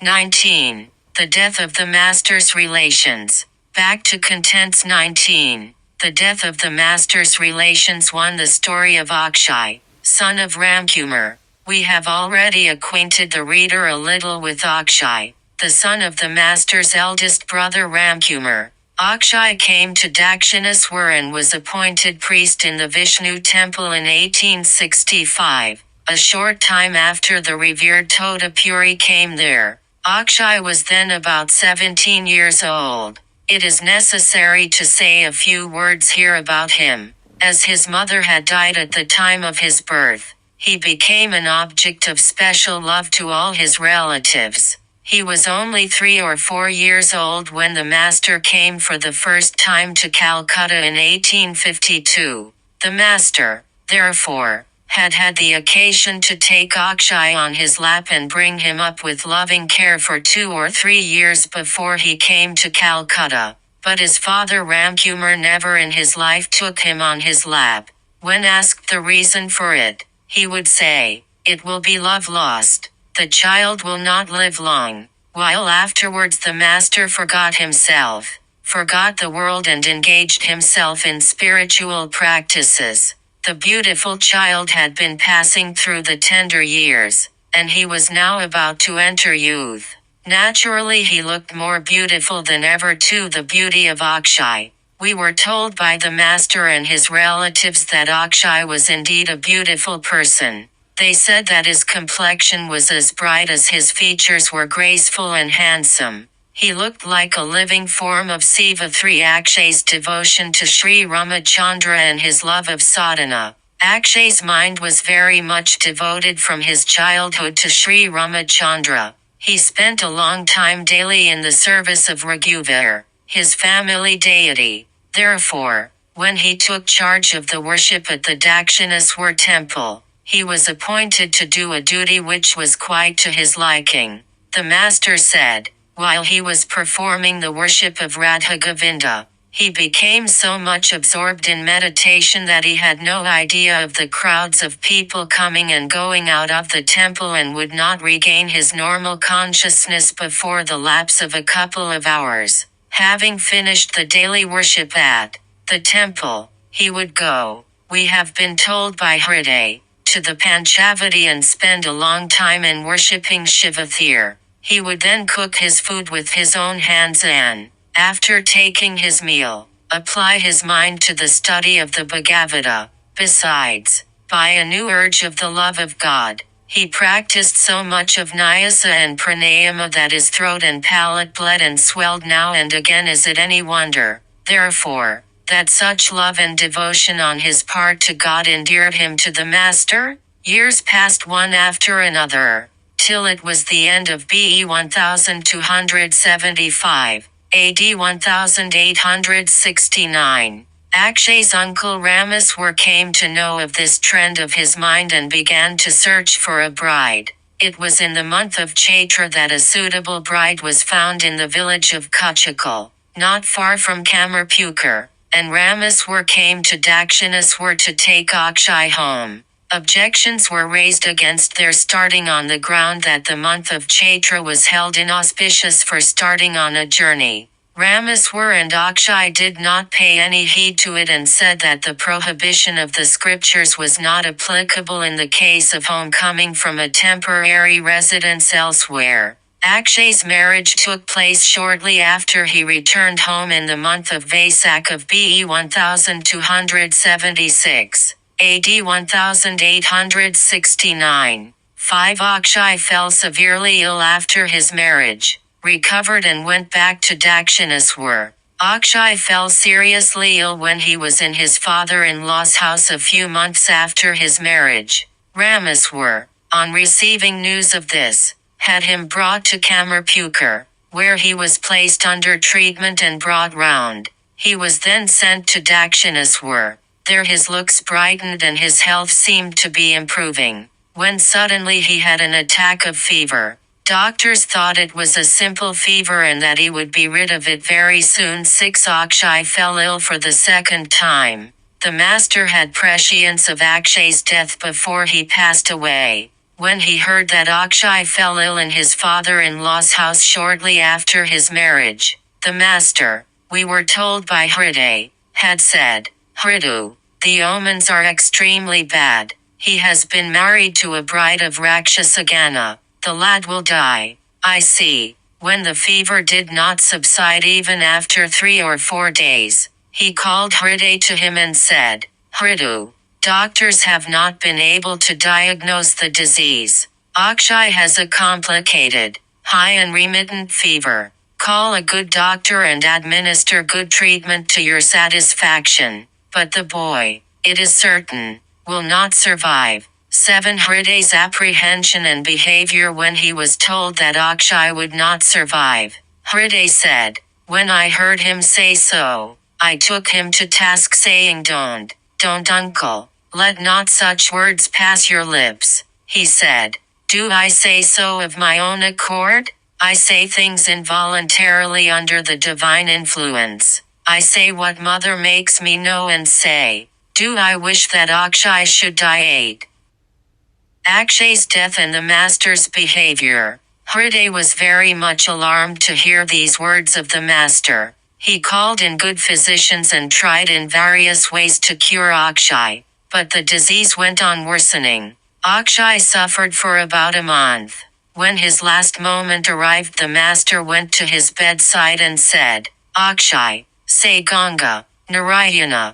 19. The death of the master's relations. Back to contents 19. The death of the master's relations. 1. The story of Akshay, son of Ramkumar. We have already acquainted the reader a little with Akshay, the son of the master's eldest brother Ramkumar. Akshay came to Dakshineshwar and was appointed priest in the Vishnu temple in 1865, a short time after the revered Totapuri came there. Akshay was then about 17 years old. It is necessary to say a few words here about him. As his mother had died at the time of his birth, he became an object of special love to all his relatives. He was only 3 or 4 years old when the master came for the first time to Calcutta in 1852. The master, therefore, had the occasion to take Akshay on his lap and bring him up with loving care for 2 or 3 years before he came to Calcutta. But his father Ramkumar never in his life took him on his lap. When asked the reason for it, he would say, "It will be love lost. The child will not live long." While afterwards the master forgot himself, forgot the world and engaged himself in spiritual practices. The beautiful child had been passing through the tender years, and he was now about to enter youth. Naturally he looked more beautiful than ever too. The beauty of Akshay. We were told by the master and his relatives that Akshay was indeed a beautiful person. They said that his complexion was as bright as his features were graceful and handsome. He looked like a living form of Siva. 3. Akshay's devotion to Sri Ramachandra and his love of sadhana. Akshay's mind was very much devoted from his childhood to Sri Ramachandra. He spent a long time daily in the service of Raghuvar, his family deity. Therefore, when he took charge of the worship at the Dakshineshwar temple, he was appointed to do a duty which was quite to his liking. The master said, while he was performing the worship of Radha Govinda, he became so much absorbed in meditation that he had no idea of the crowds of people coming and going out of the temple and would not regain his normal consciousness before the lapse of a couple of hours. Having finished the daily worship at the temple, he would go, we have been told by Hriday, to the Panchavati and spend a long time in worshipping Shiva there. He would then cook his food with his own hands and, after taking his meal, apply his mind to the study of the Bhagavata. Besides, by a new urge of the love of God, he practiced so much of nyasa and pranayama that his throat and palate bled and swelled now and again. Is it any wonder, therefore, that such love and devotion on his part to God endeared him to the master? Years passed one after another, till it was the end of BE 1275, AD 1869. Akshay's uncle Rameswar came to know of this trend of his mind and began to search for a bride. It was in the month of Chaitra that a suitable bride was found in the village of Kuchikal, not far from Kamarpukar, and Rameswar came to Dakshineshwar to take Akshay home. Objections were raised against their starting on the ground that the month of Chaitra was held inauspicious for starting on a journey. Rameswar and Akshay did not pay any heed to it and said that the prohibition of the scriptures was not applicable in the case of homecoming from a temporary residence elsewhere. Akshay's marriage took place shortly after he returned home in the month of Vaisak of BE 1276. AD 1869. 5. Akshay fell severely ill after his marriage, recovered and went back to Dakshineshwar. Akshay fell seriously ill when he was in his father-in-law's house a few months after his marriage. Rameswar, on receiving news of this, had him brought to Kamarpukar, where he was placed under treatment and brought round. He was then sent to Dakshineshwar. There his looks brightened and his health seemed to be improving, when suddenly he had an attack of fever. Doctors thought it was a simple fever and that he would be rid of it very soon. 6. Akshay fell ill for the second time. The master had prescience of Akshay's death before he passed away. When he heard that Akshay fell ill in his father-in-law's house shortly after his marriage, the master, we were told by Hriday, had said, "Hridu, the omens are extremely bad. He has been married to a bride of Rakshasagana. The lad will die." I see. When the fever did not subside even after 3 or 4 days, he called Hriday to him and said, "Hridu, doctors have not been able to diagnose the disease. Akshay has a complicated, high and remittent fever. Call a good doctor and administer good treatment to your satisfaction. But the boy, it is certain, will not survive." 7. Hriday's apprehension and behavior when he was told that Akshay would not survive. Hriday said, "When I heard him say so, I took him to task saying, Don't uncle, let not such words pass your lips." He said, "Do I say so of my own accord? I say things involuntarily under the divine influence. I say what mother makes me know and say. Do I wish that Akshay should die?" 8. Akshay's death and the master's behavior. Hriday was very much alarmed to hear these words of the master. He called in good physicians and tried in various ways to cure Akshay, but the disease went on worsening. Akshay suffered for about a month. When his last moment arrived, the master went to his bedside and said, "Akshay, say Ganga, Narayana,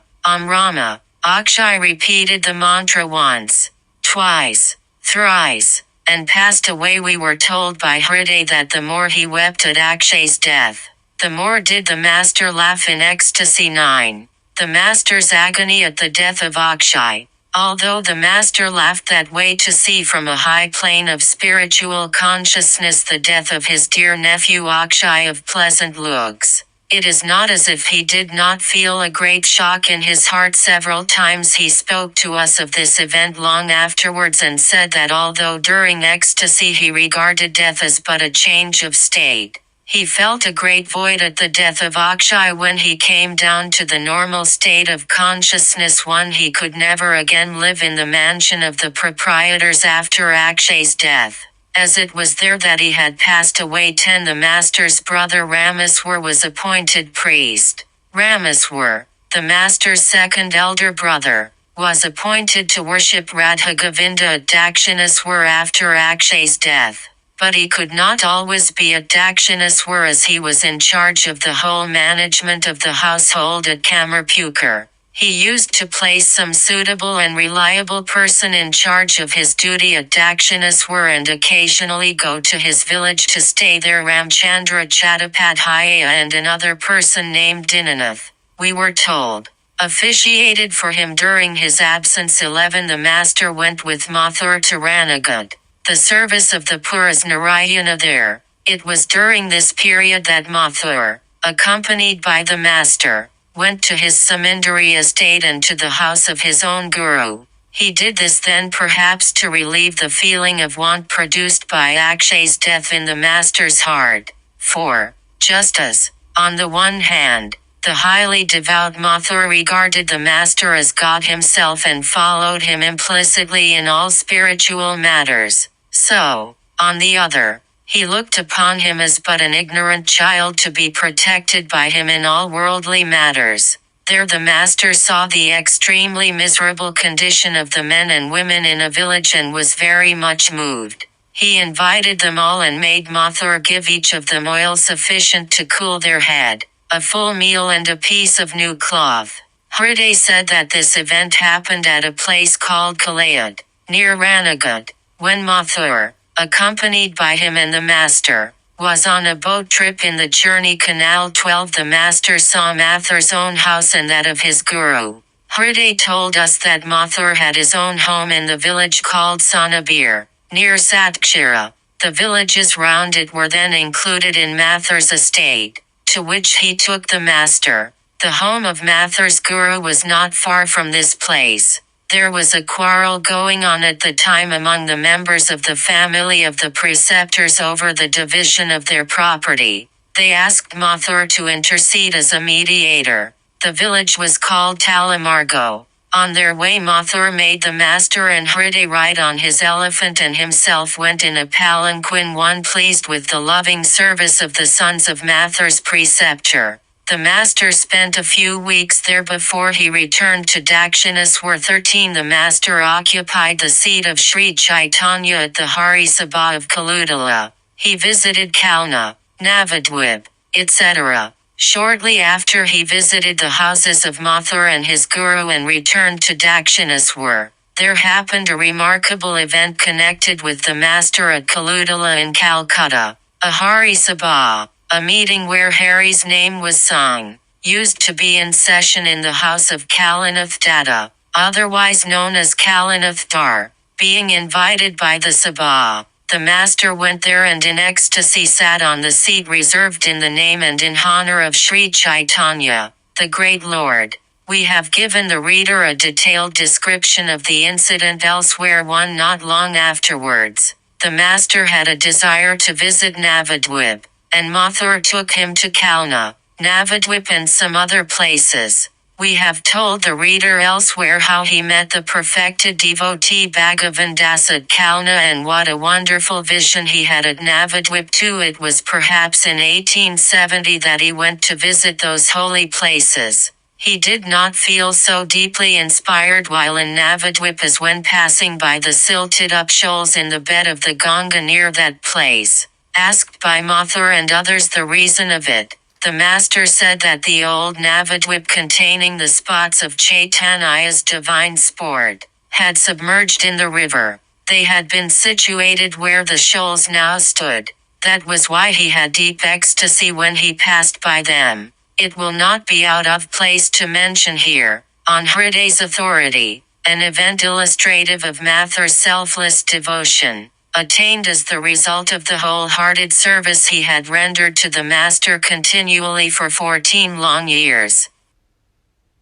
Rama." Akshay repeated the mantra once, twice, thrice, and passed away. We were told by Hriday that the more he wept at Akshay's death, the more did the master laugh in ecstasy. 9. The master's agony at the death of Akshay. Although the master laughed that way to see from a high plane of spiritual consciousness the death of his dear nephew Akshay of pleasant looks, it is not as if he did not feel a great shock in his heart. Several times he spoke to us of this event long afterwards and said that although during ecstasy he regarded death as but a change of state, he felt a great void at the death of Akshay. When he came down to the normal state of consciousness, one he could never again live in the mansion of the proprietors after Akshay's death, as it was there that he had passed away. 10. The master's brother Rameswar was appointed priest. Rameswar, the master's second elder brother, was appointed to worship Radha Govinda at Dakshineshwar after Akshay's death. But he could not always be at Dakshineshwar as he was in charge of the whole management of the household at Kamarpukar. He used to place some suitable and reliable person in charge of his duty at Dakshineshwar and occasionally go to his village to stay there. Ramchandra Chattopadhyaya and another person named Dinanath, we were told, officiated for him during his absence. 11. The master went with Mathur to Ranagut. The service of the poor is Narayana there. It was during this period that Mathur, accompanied by the master, went to his Samindari estate and to the house of his own guru. He did this then perhaps to relieve the feeling of want produced by Akshay's death in the master's heart. 4. Just as, on the one hand, the highly devout Mathur regarded the master as God himself and followed him implicitly in all spiritual matters, so, on the other, he looked upon him as but an ignorant child to be protected by him in all worldly matters. There the master saw the extremely miserable condition of the men and women in a village and was very much moved. He invited them all and made Mathur give each of them oil sufficient to cool their head, a full meal and a piece of new cloth. Hriday said that this event happened at a place called Calcutta, near Ranagut. When Mathur, accompanied by him and the master, was on a boat trip in the Churni Canal. 12. The master saw Mathur's own house and that of his guru. Hriday told us that Mathur had his own home in the village called Sanabir, near Satkshira. The villages round it were then included in Mathur's estate, to which he took the master. The home of Mathur's guru was not far from this place. There was a quarrel going on at the time among the members of the family of the preceptors over the division of their property. They asked Mathur to intercede as a mediator. The village was called Talamargo. On their way Mathur made the master and Hriday ride on his elephant and himself went in a palanquin. One pleased with the loving service of the sons of Mathur's preceptor. The master spent a few weeks there before he returned to Dakshineshwar. 13. The master occupied the seat of Sri Chaitanya at the Hari Sabha of Calcutta. He visited Kalna, Navadvip, etc. Shortly after he visited the houses of Mathur and his guru and returned to Dakshineshwar. There happened a remarkable event connected with the master at Calcutta in Calcutta. A Hari Sabha, a meeting where Hari's name was sung, used to be in session in the house of Kalanath Datta, otherwise known as Kalanath Dar. Being invited by the Sabha, the master went there and in ecstasy sat on the seat reserved in the name and in honor of Sri Chaitanya, the great Lord. We have given the reader a detailed description of the incident elsewhere. One not long afterwards, the master had a desire to visit Navadvip, and Mathur took him to Kalna, Navadvip and some other places. We have told the reader elsewhere how he met the perfected devotee Bhagavan Das at Kalna and what a wonderful vision he had at Navadvip too. It was perhaps in 1870 that he went to visit those holy places. He did not feel so deeply inspired while in Navadvip as when passing by the silted up shoals in the bed of the Ganga near that place. Asked by Mathur and others the reason of it, the master said that the old Navadvip containing the spots of Chaitanya's divine sport, had submerged in the river. They had been situated where the shoals now stood. That was why he had deep ecstasy when he passed by them. It will not be out of place to mention here, on Hriday's authority, an event illustrative of Mathur's selfless devotion, attained as the result of the wholehearted service he had rendered to the master continually for 14 long years.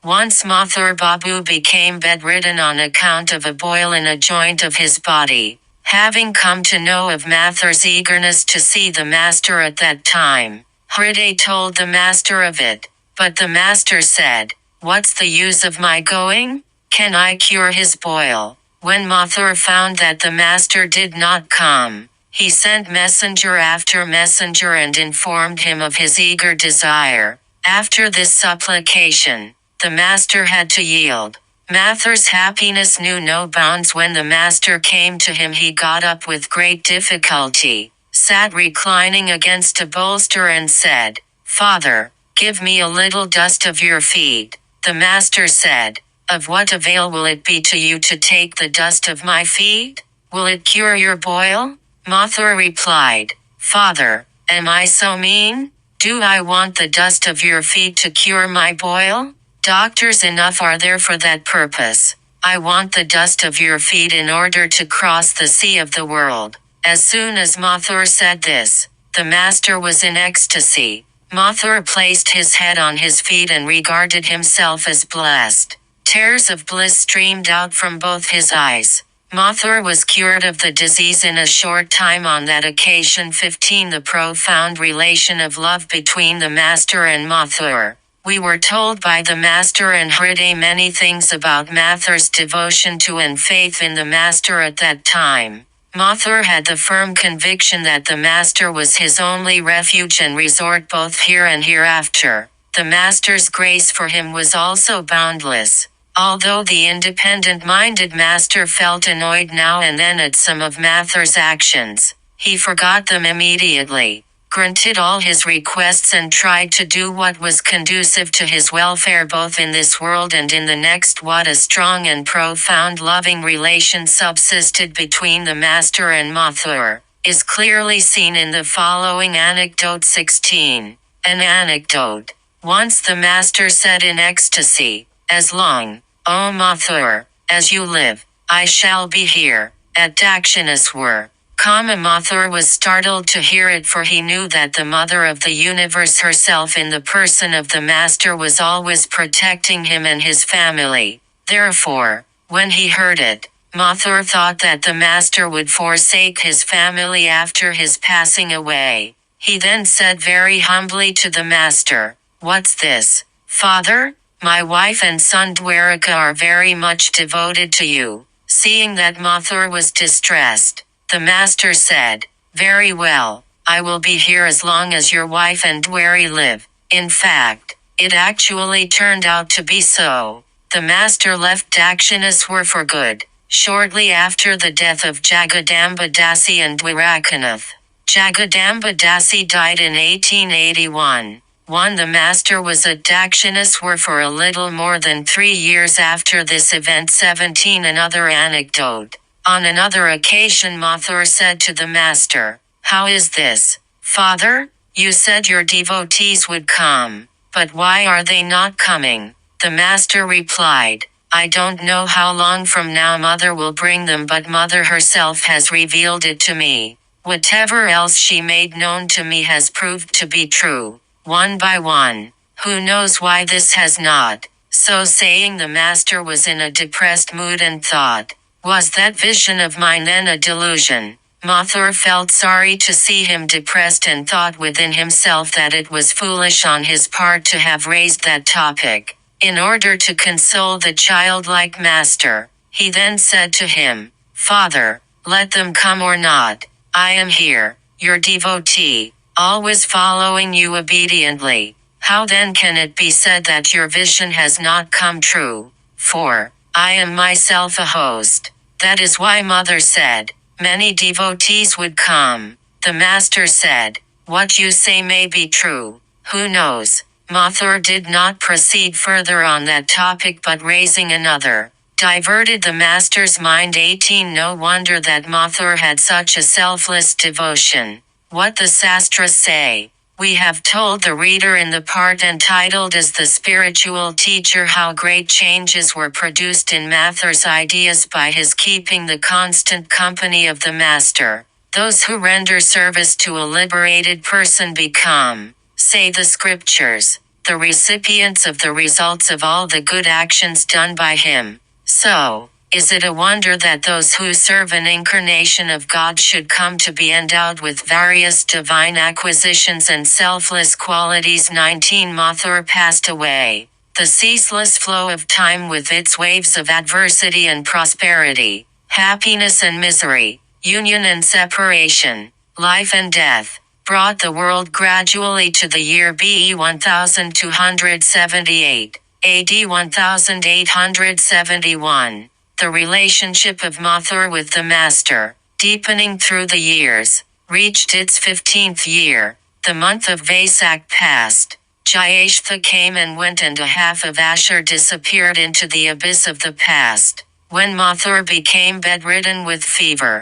Once Mathur Babu became bedridden on account of a boil in a joint of his body. Having come to know of Mathur's eagerness to see the master at that time, Hriday told the master of it, but the master said, "What's the use of my going? Can I cure his boil?" When Mathur found that the master did not come, he sent messenger after messenger and informed him of his eager desire. After this supplication, the master had to yield. Mathur's happiness knew no bounds. When the master came to him, he got up with great difficulty, sat reclining against a bolster and said, "Father, give me a little dust of your feet." The master said, "Of what avail will it be to you to take the dust of my feet? Will it cure your boil?" Mathur replied, "Father, am I so mean? Do I want the dust of your feet to cure my boil? Doctors enough are there for that purpose. I want the dust of your feet in order to cross the sea of the world." As soon as Mathur said this, the master was in ecstasy. Mathur placed his head on his feet and regarded himself as blessed. Tears of bliss streamed out from both his eyes. Mathur was cured of the disease in a short time on that occasion. 15. The profound relation of love between the master and Mathur. We were told by the master and Hriday many things about Mathur's devotion to and faith in the master at that time. Mathur had the firm conviction that the master was his only refuge and resort both here and hereafter. The master's grace for him was also boundless. Although the independent-minded master felt annoyed now and then at some of Mathur's actions, he forgot them immediately, granted all his requests and tried to do what was conducive to his welfare both in this world and in the next. What a strong and profound loving relation subsisted between the master and Mathur is clearly seen in the following anecdote. 16. An anecdote. Once the master said in ecstasy, "As long, O Mathur, as you live, I shall be here, at Dakshineshwar." Mathur was startled to hear it, for he knew that the mother of the universe herself in the person of the master was always protecting him and his family. Therefore, when he heard it, Mathur thought that the master would forsake his family after his passing away. He then said very humbly to the master, "What's this, father?" My wife and son Dwaraka are very much devoted to you." Seeing that Mathur was distressed, the master said, "Very well, I will be here as long as your wife and Dwari live." In fact, it actually turned out to be so. The master left Dakshineshwar for good, shortly after the death of Jagadamba Dasi and Dwarakanath. Jagadamba Dasi died in 1881. The master was at Dakshineshwar for a little more than 3 years after this event. 17 Another anecdote. On another occasion Mathur said to the master, "How is this, Father? You said your devotees would come, but why are they not coming?" The master replied, "I don't know how long from now Mother will bring them, but Mother herself has revealed it to me. Whatever else she made known to me has proved to be true, one by one. Who knows why this has not?" So saying, the master was in a depressed mood and thought, "Was that vision of mine then a delusion?" Mathur felt sorry to see him depressed and thought within himself that it was foolish on his part to have raised that topic. In order to console the childlike master, he then said to him, "Father, let them come or not, I am here, your devotee, always following you obediently. How then can it be said that your vision has not come true? For I am myself a host." That is why Mother said, "Many devotees would come." The master said, "What you say may be true. Who knows?" Mathur did not proceed further on that topic, but raising another, diverted the master's mind. 18 No wonder that Mathur had such a selfless devotion. What the sastras say. We have told the reader in the part entitled as the spiritual teacher how great changes were produced in Mathur's ideas by his keeping the constant company of the master. Those who render service to a liberated person become, say the scriptures, the recipients of the results of all the good actions done by him. So, is it a wonder that those who serve an incarnation of God should come to be endowed with various divine acquisitions and selfless qualities? 19 Mathur passed away. The ceaseless flow of time with its waves of adversity and prosperity, happiness and misery, union and separation, life and death, brought the world gradually to the year BE 1278, AD 1871. The relationship of Mathur with the master, deepening through the years, reached its 15th year. The month of Vaisak passed. Jyeshtha came and went, and a half of Ashur disappeared into the abyss of the past. When Mathur became bedridden with fever,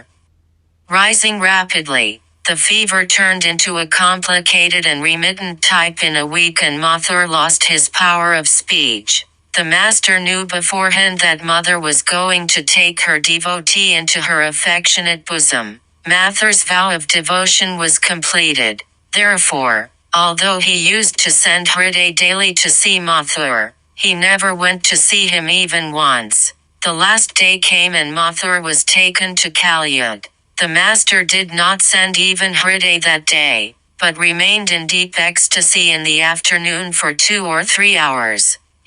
rising rapidly, the fever turned into a complicated and remittent type in a week, and Mathur lost his power of speech. The master knew beforehand that Mother was going to take her devotee into her affectionate bosom. Mathur's vow of devotion was completed. Therefore, although he used to send Hriday daily to see Mathur, he never went to see him even once. The last day came and Mathur was taken to Calcutta. The master did not send even Hriday that day, but remained in deep ecstasy in the afternoon for 2 or 3 hours.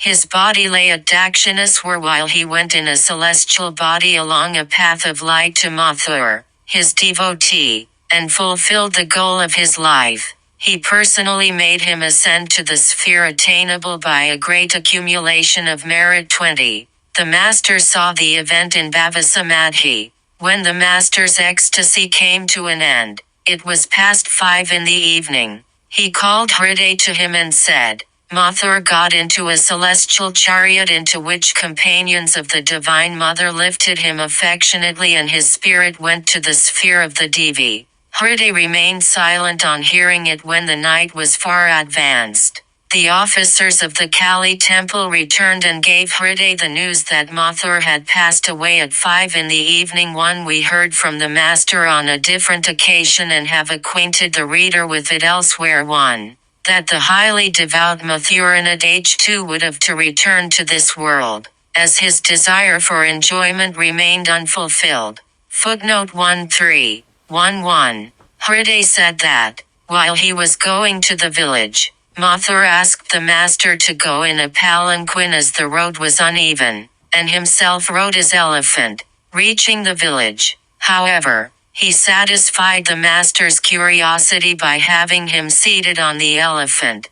His body lay at Dakshineshwar while he went in a celestial body along a path of light to Mathur, his devotee, and fulfilled the goal of his life. He personally made him ascend to the sphere attainable by a great accumulation of merit. 20. The master saw the event in Bhavasamadhi. When the master's ecstasy came to an end, it was past 5 in the evening. He called Hriday to him and said, Mathur got into a celestial chariot into which companions of the Divine Mother lifted him affectionately, and his spirit went to the sphere of the Devi. Hriday remained silent on hearing it when the night was far advanced. The officers of the Kali temple returned and gave Hriday the news that Mathur had passed away at 5 in the evening. 1. We heard from the master on a different occasion and have acquainted the reader with it elsewhere. 1. That the highly devout Mathuran at age 2 would have to return to this world, as his desire for enjoyment remained unfulfilled. Footnote 1.3.1.1. Hriday said that, while he was going to the village, Mathur asked the master to go in a palanquin as the road was uneven, and himself rode his elephant, reaching the village. However, he satisfied the master's curiosity by having him seated on the elephant.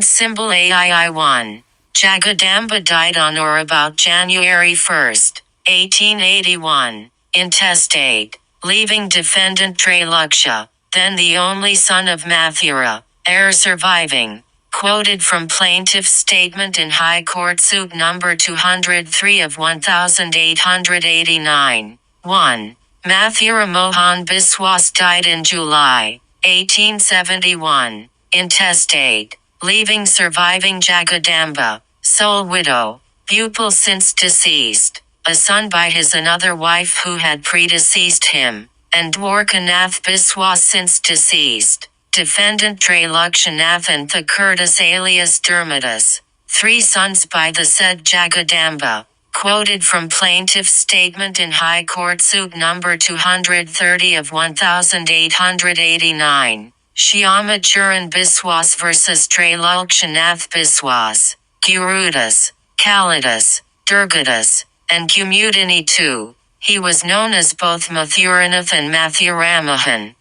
Symbol AII1. Jagadamba died on or about January 1, 1881, intestate, leaving defendant Trailoksha, then the only son of Mathura, heir surviving. Quoted from plaintiff's statement in High Court Suit Number 203 of 1889. 1. Mathura Mohan Biswas died in July, 1871, intestate, leaving surviving Jagadamba, sole widow, pupil since deceased, a son by his another wife who had predeceased him, and Dwarkanath Biswas since deceased. Defendant Trailokshanath and Thakurdas alias Dermidas, 3 sons by the said Jagadamba. Quoted from plaintiff's statement in High Court Suit Number 230 of 1889. Shyama Churan Biswas vs. Trailokshanath Biswas, Garudas, Kalidas, Durgadas, and Kumudini too. He was known as both Mathuranath and Mathuramahan.